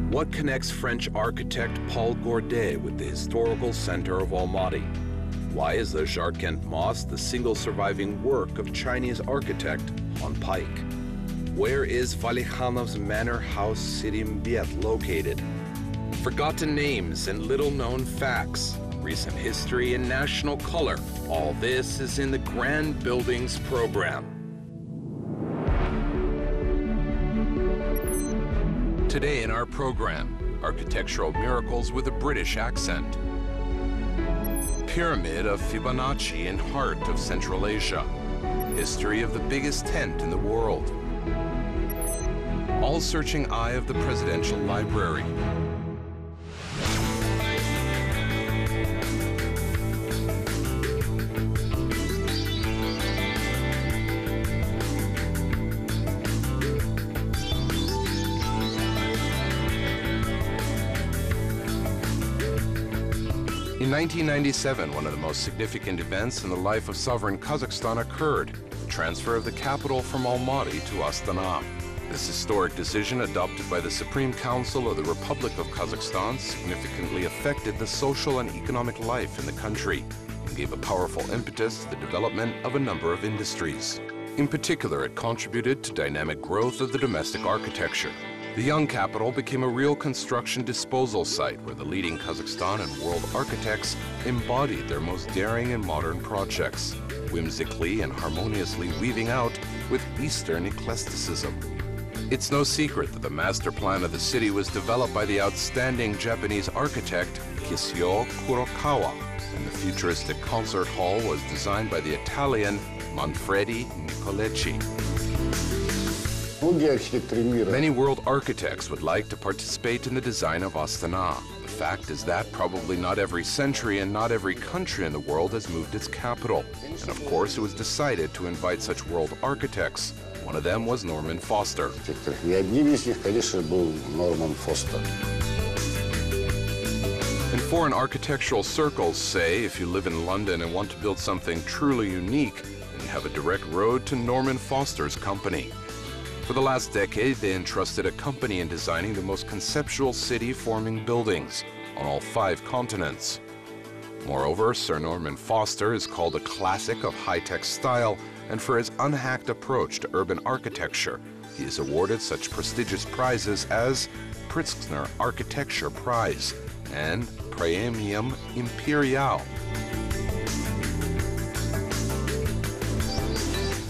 What connects French architect Paul Gourdet with the historical center of Almaty? Why is the Jarkent Mosque the single surviving work of Chinese architect Han Pike? Where is Valikhanov's manor house Sirimbiet located? Forgotten names and little-known facts, recent history and national color. All this is in the Grand Buildings program. Today in our program, architectural miracles with a British accent. Pyramid of Fibonacci in heart of Central Asia. History of the biggest tent in the world. All-searching eye of the Presidential Library. In 1997, one of the most significant events in the life of sovereign Kazakhstan occurred, the transfer of the capital from Almaty to Astana. This historic decision, adopted by the Supreme Council of the Republic of Kazakhstan, significantly affected the social and economic life in the country and gave a powerful impetus to the development of a number of industries. In particular, it contributed to dynamic growth of the domestic architecture. The young capital became a real construction disposal site where the leading Kazakhstan and world architects embodied their most daring and modern projects, whimsically and harmoniously weaving out with Eastern eclecticism. It's no secret that the master plan of the city was developed by the outstanding Japanese architect Kisio Kurokawa, and the futuristic concert hall was designed by the Italian Manfredi Nicolecci. Many world architects would like to participate in the design of Astana. The fact is that probably not every century and not every country in the world has moved its capital. And of course, it was decided to invite such world architects. One of them was Norman Foster. And foreign architectural circles say if you live in London and want to build something truly unique, then you have a direct road to Norman Foster's company. For the last decade, they entrusted a company in designing the most conceptual city-forming buildings on all 5 continents. Moreover, Sir Norman Foster is called a classic of high-tech style, and for his unhacked approach to urban architecture, he is awarded such prestigious prizes as Pritzker Architecture Prize and Premium Imperial.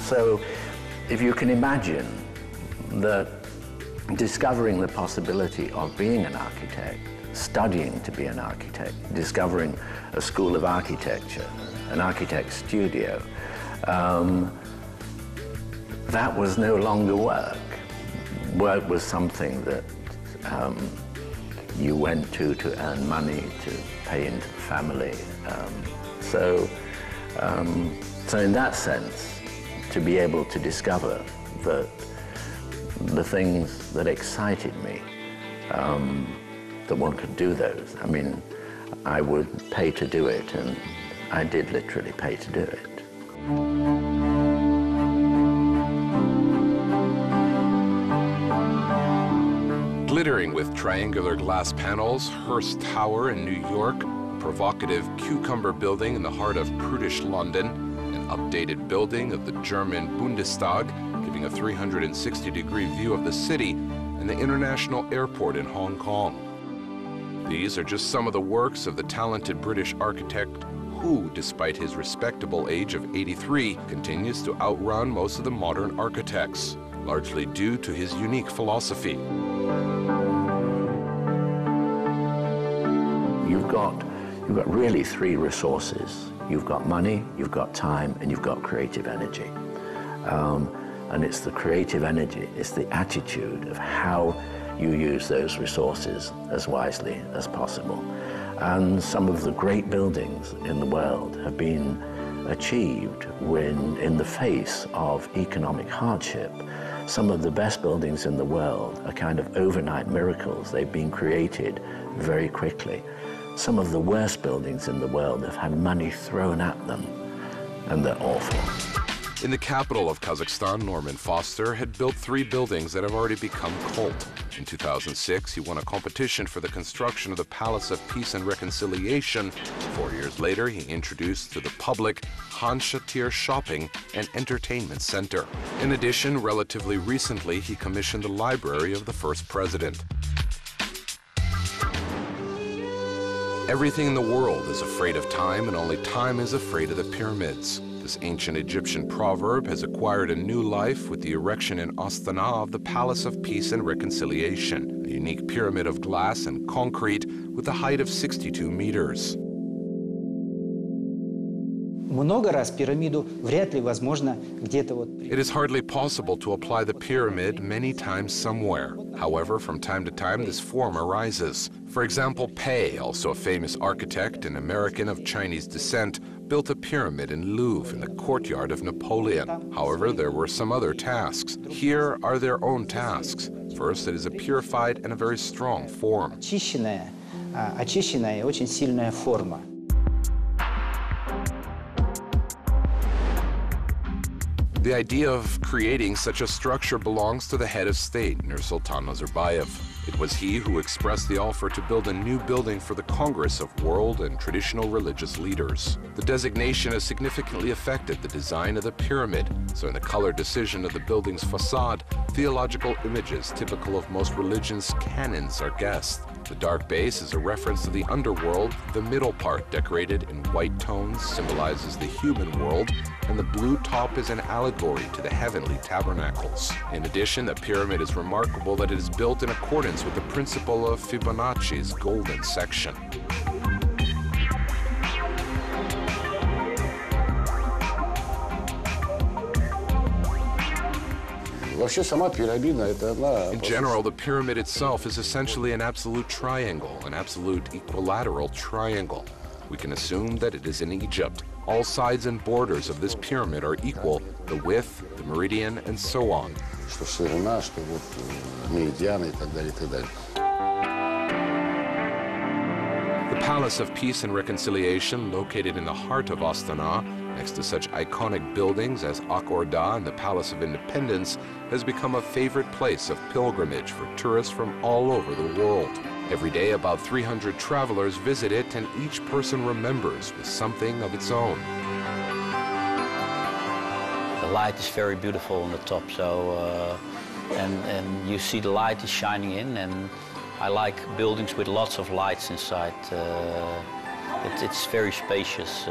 So, if you can imagine that discovering the possibility of being an architect, studying to be an architect, discovering a school of architecture, an architect's studio, that was no longer work. Work was something that you went to earn money, to pay into the family. So in that sense, to be able to discover that the things that excited me, that one could do those. I mean, I would pay to do it, and I did literally pay to do it. Glittering with triangular glass panels, Hearst Tower in New York, provocative cucumber building in the heart of prudish London, an updated building of the German Bundestag, giving a 360-degree view of the city, and the International Airport in Hong Kong. These are just some of the works of the talented British architect who, despite his respectable age of 83, continues to outrun most of the modern architects, largely due to his unique philosophy. You've got really 3 resources. You've got money, you've got time, and you've got creative energy. And it's the creative energy, it's the attitude of how you use those resources as wisely as possible. And some of the great buildings in the world have been achieved when, in the face of economic hardship. Some of the best buildings in the world are kind of overnight miracles. They've been created very quickly. Some of the worst buildings in the world have had money thrown at them, and they're awful. In the capital of Kazakhstan, Norman Foster had built 3 buildings that have already become cult. In 2006, he won a competition for the construction of the Palace of Peace and Reconciliation. 4 years later, he introduced to the public Han Shatir Shopping and Entertainment Center. In addition, relatively recently, he commissioned the library of the first president. Everything in the world is afraid of time, and only time is afraid of the pyramids. This ancient Egyptian proverb has acquired a new life with the erection in Astana of the Palace of Peace and Reconciliation, a unique pyramid of glass and concrete with a height of 62 meters. It is hardly possible to apply the pyramid many times somewhere. However, from time to time, this form arises. For example, Pei, also a famous architect and American of Chinese descent, built a pyramid in Louvre in the courtyard of Napoleon. However, there were some other tasks. Here are their own tasks. First, it is a purified and a very strong form. Очищенная и очень сильная форма. The idea of creating such a structure belongs to the head of state, Nursultan Nazarbayev. It was he who expressed the offer to build a new building for the Congress of World and Traditional Religious Leaders. The designation has significantly affected the design of the pyramid, so in the color decision of the building's facade, theological images typical of most religions' canons are guessed. The dark base is a reference to the underworld. The middle part, decorated in white tones, symbolizes the human world, and the blue top is an allegory to the heavenly tabernacles. In addition, the pyramid is remarkable that it is built in accordance with the principle of Fibonacci's golden section. In general, the pyramid itself is essentially an absolute triangle, an absolute equilateral triangle. We can assume that it is in Egypt. All sides and borders of this pyramid are equal, the width, the meridian, and so on. The Palace of Peace and Reconciliation, located in the heart of Astana, next to such iconic buildings as Ak Orda and the Palace of Independence, has become a favorite place of pilgrimage for tourists from all over the world. Every day, about 300 travelers visit it, and each person remembers with something of its own. The light is very beautiful on the top, so and you see the light is shining in, and I like buildings with lots of lights inside. It's very spacious.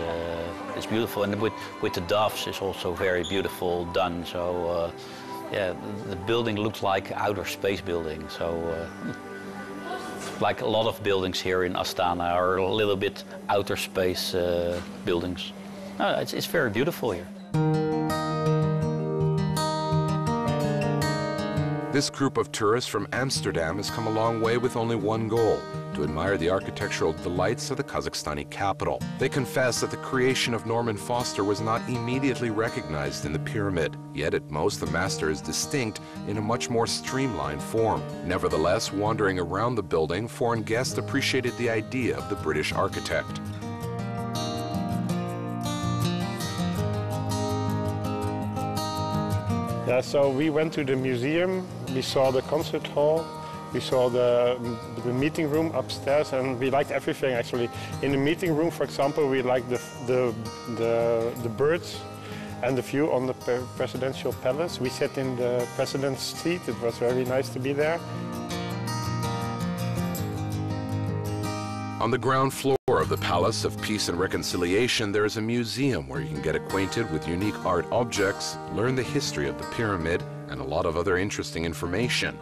It's beautiful, and with the doves is also very beautiful done. So yeah, the building looks like outer space building. So like a lot of buildings here in Astana are a little bit outer space buildings. No, it's very beautiful here. This group of tourists from Amsterdam has come a long way with only one goal: to admire the architectural delights of the Kazakhstani capital. They confess that the creation of Norman Foster was not immediately recognized in the pyramid, yet at most the master is distinct in a much more streamlined form. Nevertheless, wandering around the building, foreign guests appreciated the idea of the British architect. Yeah, so we went to the museum, we saw the concert hall, we saw the meeting room upstairs, and we liked everything actually. In the meeting room, for example, we liked the birds and the view on the presidential palace. We sat in the president's seat. It was very nice to be there. On the ground floor of the Palace of Peace and Reconciliation, there is a museum where you can get acquainted with unique art objects, learn the history of the pyramid, and a lot of other interesting information.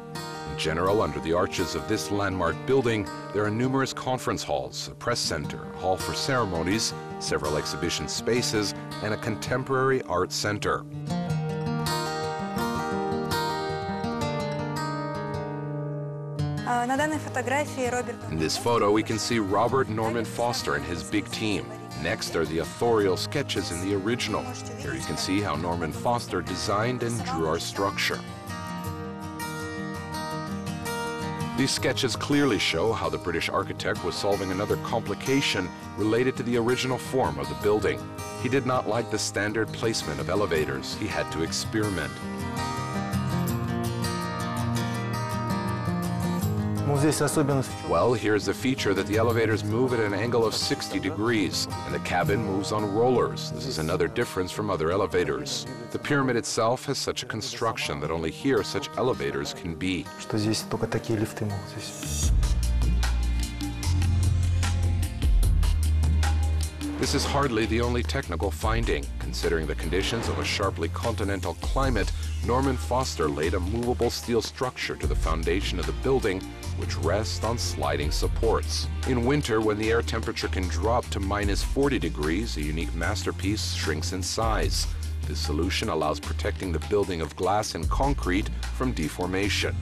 In general, under the arches of this landmark building, there are numerous conference halls, a press center, a hall for ceremonies, several exhibition spaces, and a contemporary art center. In this photo, we can see Robert Norman Foster and his big team. Next are the authorial sketches in the original. Here you can see how Norman Foster designed and drew our structure. These sketches clearly show how the British architect was solving another complication related to the original form of the building. He did not like the standard placement of elevators. He had to experiment. Well, here's the feature that the elevators move at an angle of 60 degrees, and the cabin moves on rollers. This is another difference from other elevators. The pyramid itself has such a construction that only here such elevators can be. This is hardly the only technical finding. Considering the conditions of a sharply continental climate, Norman Foster laid a movable steel structure to the foundation of the building, which rests on sliding supports. In winter, when the air temperature can drop to -40 degrees, a unique masterpiece shrinks in size. This solution allows protecting the building of glass and concrete from deformation.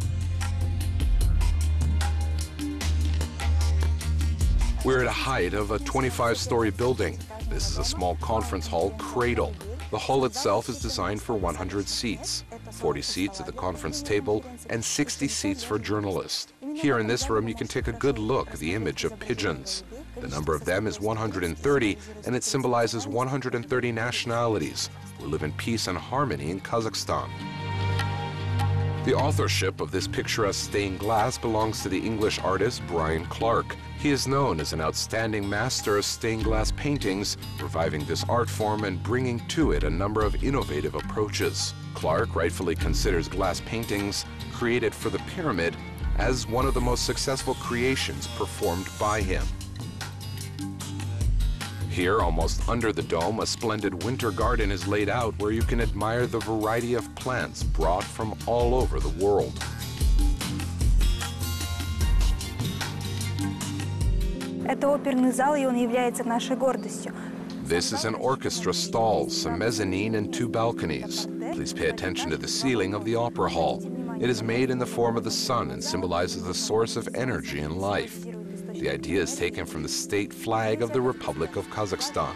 We're at a height of a 25-story building. This is a small conference hall, Cradle. The hall itself is designed for 100 seats, 40 seats at the conference table, and 60 seats for journalists. Here in this room, you can take a good look at the image of pigeons. The number of them is 130, and it symbolizes 130 nationalities who live in peace and harmony in Kazakhstan. The authorship of this picturesque stained glass belongs to the English artist Brian Clark. He is known as an outstanding master of stained glass paintings, reviving this art form and bringing to it a number of innovative approaches. Clark rightfully considers glass paintings created for the pyramid as one of the most successful creations performed by him. Here, almost under the dome, a splendid winter garden is laid out where you can admire the variety of plants brought from all over the world. Это оперный зал, и он является нашей гордостью. This is an orchestra stall, some mezzanine and 2 balconies. Please pay attention to the ceiling of the opera hall. It is made in the form of the sun and symbolizes the source of energy and life. The idea is taken from the state flag of the Republic of Kazakhstan.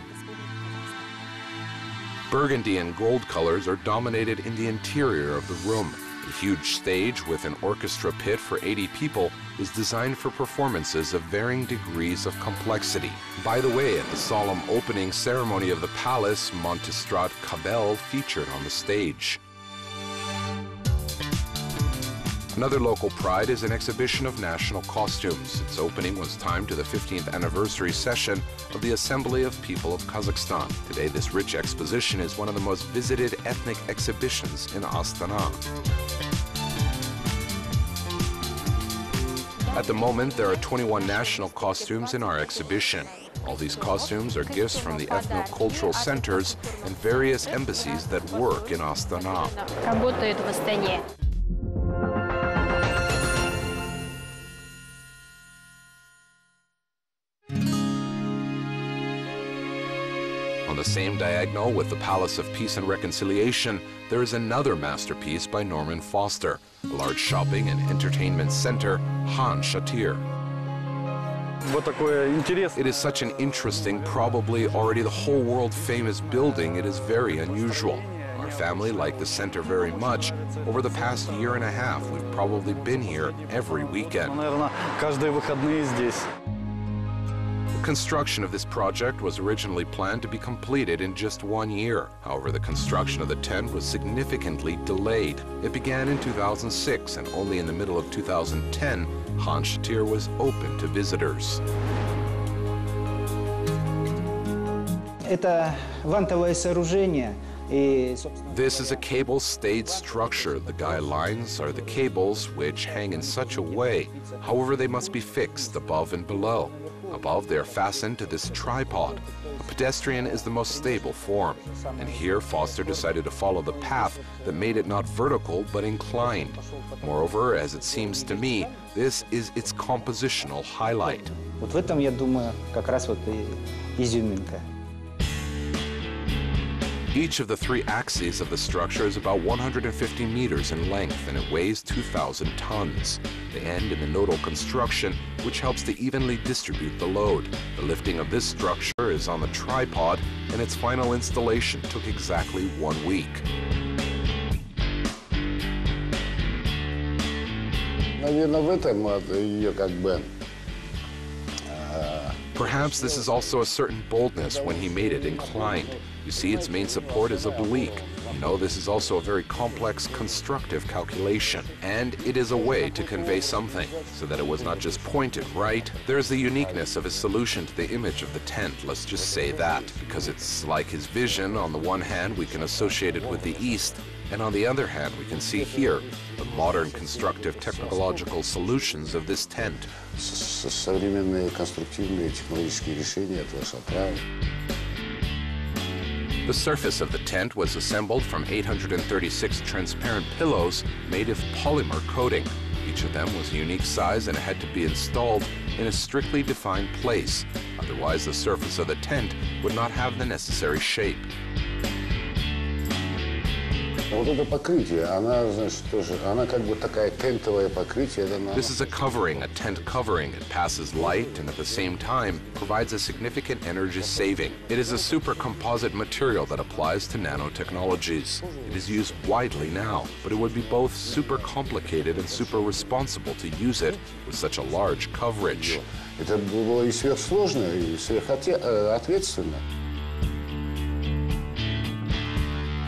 Burgundy and gold colors are dominated in the interior of the room. A huge stage with an orchestra pit for 80 people is designed for performances of varying degrees of complexity. By the way, at the solemn opening ceremony of the palace, Montserrat Cabell featured on the stage. Another local pride is an exhibition of national costumes. Its opening was timed to the 15th anniversary session of the Assembly of People of Kazakhstan. Today, this rich exposition is one of the most visited ethnic exhibitions in Astana. At the moment, there are 21 national costumes in our exhibition. All these costumes are gifts from the ethno-cultural centers and various embassies that work in Astana. On the same diagonal with the Palace of Peace and Reconciliation, there is another masterpiece by Norman Foster, a large shopping and entertainment center, Han Shatir. It is such an interesting, probably already the whole world famous building, it is very unusual. Our family liked the center very much. Over the past year and a half, we've probably been here every weekend. The construction of this project was originally planned to be completed in just 1 year. However, the construction of the tent was significantly delayed. It began in 2006, and only in the middle of 2010, Han Shatir was open to visitors. Это вантовое сооружение. This is a cable-stayed structure. The guy lines are the cables which hang in such a way. However, they must be fixed above and below. Above, they are fastened to this tripod. A pedestrian is the most stable form. And here, Foster decided to follow the path that made it not vertical, but inclined. Moreover, as it seems to me, this is its compositional highlight. Вот в этом, я думаю, как раз вот изюминка. Each of the 3 axes of the structure is about 150 meters in length, and it weighs 2,000 tons. They end in the nodal construction, which helps to evenly distribute the load. The lifting of this structure is on the tripod, and its final installation took exactly 1 week. Наверное, в этом ее как бы. Perhaps this is also a certain boldness when he made it inclined. You see, its main support is oblique. You know, this is also a very complex constructive calculation, and it is a way to convey something, so that it was not just pointed right. There's the uniqueness of his solution to the image of the tent, let's just say that, because it's like his vision. On the one hand, we can associate it with the East, and on the other hand, we can see here the modern constructive technological solutions of this tent. Современные конструктивные технологические решения от вашего права. The surface of the tent was assembled from 836 transparent pillows made of polymer coating. Each of them was a unique size and had to be installed in a strictly defined place. Otherwise, the surface of the tent would not have the necessary shape. Вот это покрытие, она, значит, тоже, она как бы такая тентовое покрытие. This is a covering, a tent covering. It passes light and at the same time provides a significant energy saving. It is a super composite material that applies to nanotechnologies. It is used widely now, but it would be both super complicated and super responsible to use it with such a large coverage. Это было и сверхсложно, и сверхответственно.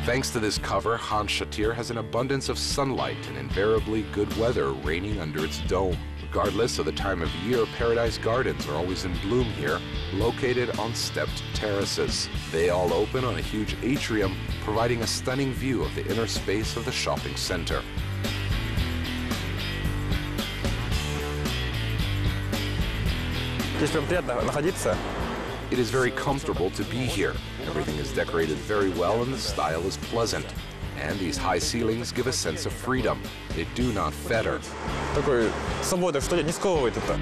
Thanks to this cover, Han Shatir has an abundance of sunlight and invariably good weather reigning under its dome. Regardless of the time of year, Paradise Gardens are always in bloom here, located on stepped terraces. They all open on a huge atrium, providing a stunning view of the inner space of the shopping center. Здесь прям приятно находиться. It is very comfortable to be here. Everything is decorated very well and the style is pleasant. And these high ceilings give a sense of freedom. They do not fetter. Такой свобода, что не сковывает это.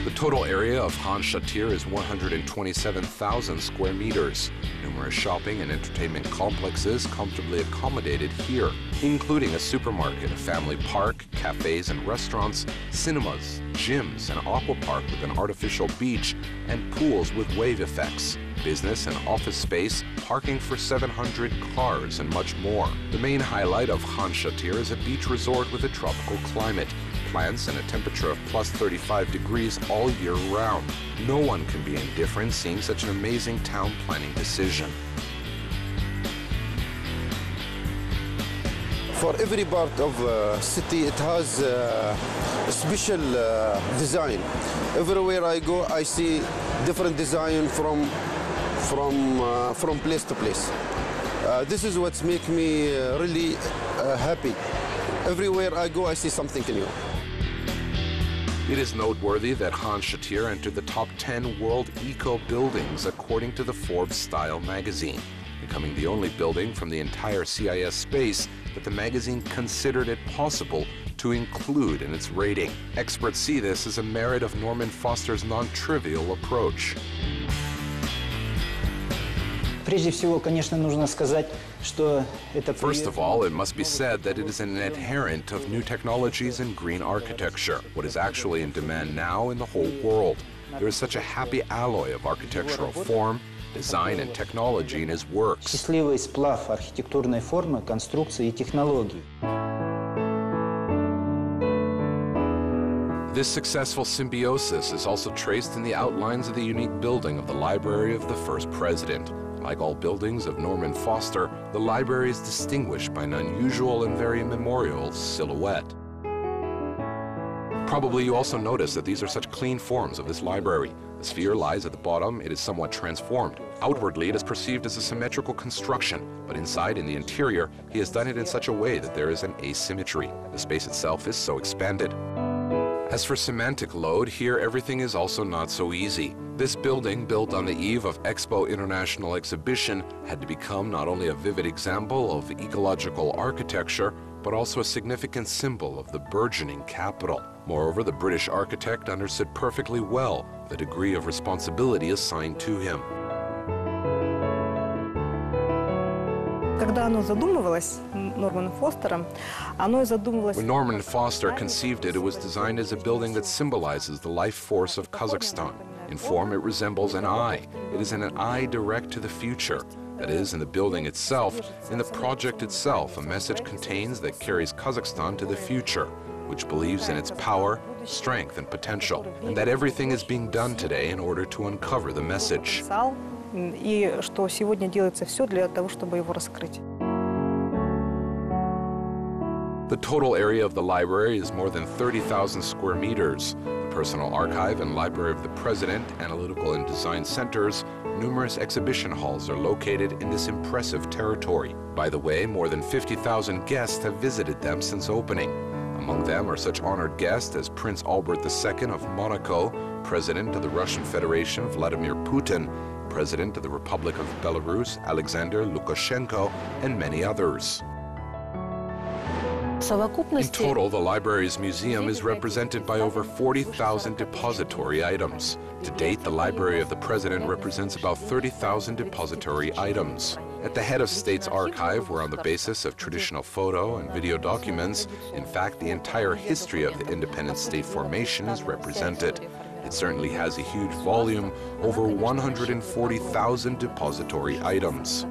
The total area of Han Shatir is 127,000 square meters. Numerous shopping and entertainment complexes comfortably accommodated here, including a supermarket, a family park, cafes and restaurants, cinemas, gyms, an aqua park with an artificial beach, and pools with wave effects, business and office space, parking for 700 cars, and much more. The main highlight of Han Shatir is a beach resort with a tropical climate, plants and a temperature of plus 35 degrees all year round. No one can be indifferent seeing such an amazing town planning decision. For every part of the city, it has a special design. Everywhere I go, I see different design from place to place. This is what makes me really happy. Everywhere I go, I see something new. It is noteworthy that Han Shatir entered the top 10 world eco-buildings according to the Forbes Style magazine, becoming the only building from the entire CIS space that the magazine considered it possible to include in its rating. Experts see this as a merit of Norman Foster's non-trivial approach. Прежде всего, конечно, нужно сказать, что это... First of all, it must be said that it is an adherent of new technologies and green architecture, what is actually in demand now in the whole world. There is such a happy alloy of architectural form, design and technology in his works. Счастливый сплав архитектурной формы, конструкции и технологий. This successful symbiosis is also traced in the outlines of the unique building of the library of the first president. Like all buildings of Norman Foster, the library is distinguished by an unusual and very memorial silhouette. Probably you also notice that these are such clean forms of this library. The sphere lies at the bottom, it is somewhat transformed. Outwardly, it is perceived as a symmetrical construction, but inside, in the interior, he has done it in such a way that there is an asymmetry. The space itself is so expanded. As for semantic load, here everything is also not so easy. This building, built on the eve of Expo International Exhibition, had to become not only a vivid example of ecological architecture, but also a significant symbol of the burgeoning capital. Moreover, the British architect understood perfectly well the degree of responsibility assigned to him. Когда оно задумывалось Норманом Фостером, оно задумывалось... When Norman Foster conceived it, it was designed as a building that symbolizes the life force of Kazakhstan. In form, it resembles an eye. It is an eye direct to the future. That is, in the building itself, in the project itself, a message contains that carries Kazakhstan to the future, which believes in its power, strength, and potential, and that everything is being done today in order to uncover the message. И что сегодня делается все для того, чтобы его раскрыть. The total area of the library is more than 30,000 square meters. The personal archive and library of the president, analytical and design centers, numerous exhibition halls are located in this impressive territory. By the way, more than 50,000 guests have visited them since opening. Among them are such honored guests as Prince Albert II of Monaco, President of the Russian Federation Vladimir Putin, President of the Republic of Belarus Alexander Lukashenko, and many others. In total, the library's museum is represented by over 40,000 depository items. To date, the Library of the President represents about 30,000 depository items. At the head of State's archive, where on the basis of traditional photo and video documents, in fact, the entire history of the independent state formation is represented. It certainly has a huge volume, over 140,000 depository items.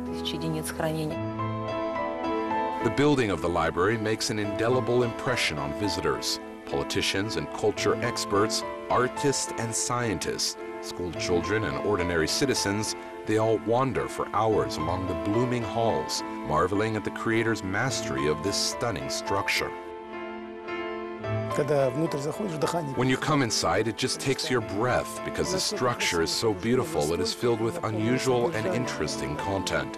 The building of the library makes an indelible impression on visitors. Politicians and culture experts, artists and scientists, school children and ordinary citizens, they all wander for hours along the blooming halls, marveling at the creator's mastery of this stunning structure. When you come inside, it just takes your breath because the structure is so beautiful. It is filled with unusual and interesting content.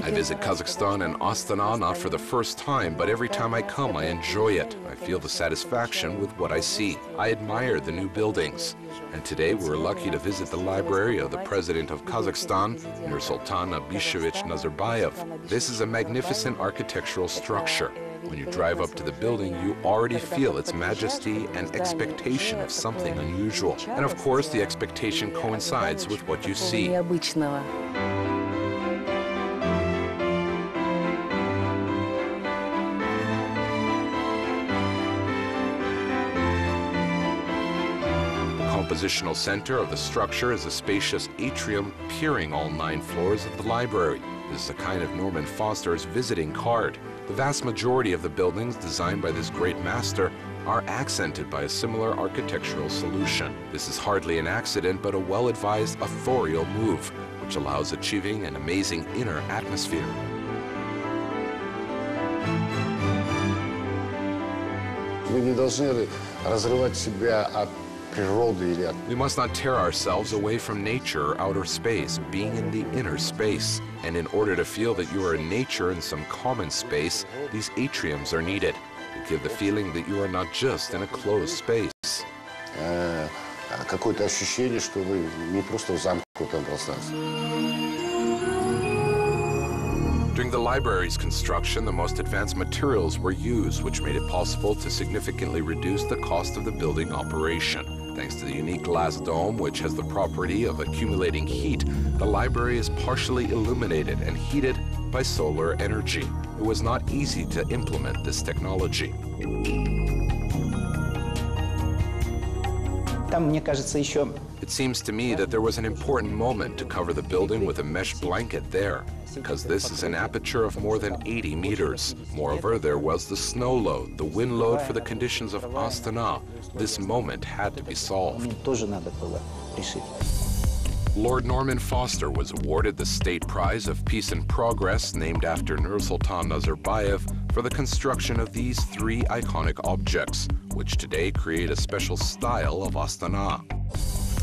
I visit Kazakhstan and Astana not for the first time, but every time I come, I enjoy it. I feel the satisfaction with what I see. I admire the new buildings. And today we were lucky to visit the library of the President of Kazakhstan, Nursultan Abishevich Nazarbayev. This is a magnificent architectural structure. When you drive up to the building, you already feel its majesty and expectation of something unusual. And of course, the expectation coincides with what you see. The compositional center of the structure is a spacious atrium peering all 9 floors of the library. This is a kind of Norman Foster's visiting card. The vast majority of the buildings designed by this great master are accented by a similar architectural solution. This is hardly an accident, but a well-advised authorial move, which allows achieving an amazing inner atmosphere. Мы не должны разрывать себя от We must not tear ourselves away from nature or outer space, being in the inner space. And in order to feel that you are in nature in some common space, these atriums are needed to give the feeling that you are not just in a closed space. Какое-то ощущение, что вы не просто в замкнутом пространстве. During the library's construction, the most advanced materials were used, which made it possible to significantly reduce the cost of the building operation. Thanks to the unique glass dome, which has the property of accumulating heat, the library is partially illuminated and heated by solar energy. It was not easy to implement this technology. It seems to me that there was an important moment to cover the building with a mesh blanket there, because this is an aperture of more than 80 meters. Moreover, there was the snow load, the wind load for the conditions of Astana. This moment had to be solved. Lord Norman Foster was awarded the State Prize of Peace and Progress, named after Nursultan Nazarbayev, for the construction of these 3 iconic objects, which today create a special style of Astana.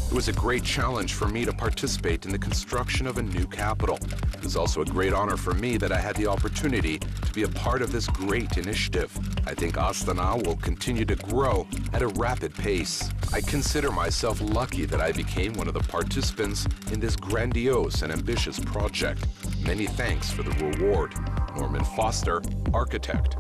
It was a great challenge for me to participate in the construction of a new capital. It was also a great honor for me that I had the opportunity to be a part of this great initiative. I think Astana will continue to grow at a rapid pace. I consider myself lucky that I became one of the participants in this grandiose and ambitious project. Many thanks for the reward. Norman Foster, architect.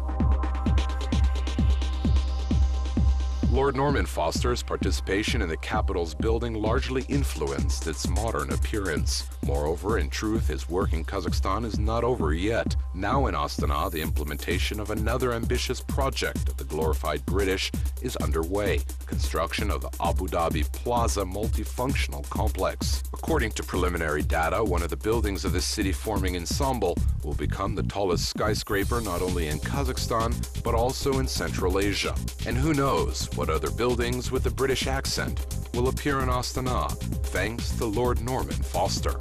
Lord Norman Foster's participation in the capital's building largely influenced its modern appearance. Moreover, in truth, his work in Kazakhstan is not over yet. Now in Astana, the implementation of another ambitious project of the glorified British is underway, construction of the Abu Dhabi Plaza multifunctional complex. According to preliminary data, one of the buildings of this city-forming ensemble will become the tallest skyscraper not only in Kazakhstan, but also in Central Asia. And who knows what other buildings with the British accent will appear in Astana, thanks to Lord Norman Foster.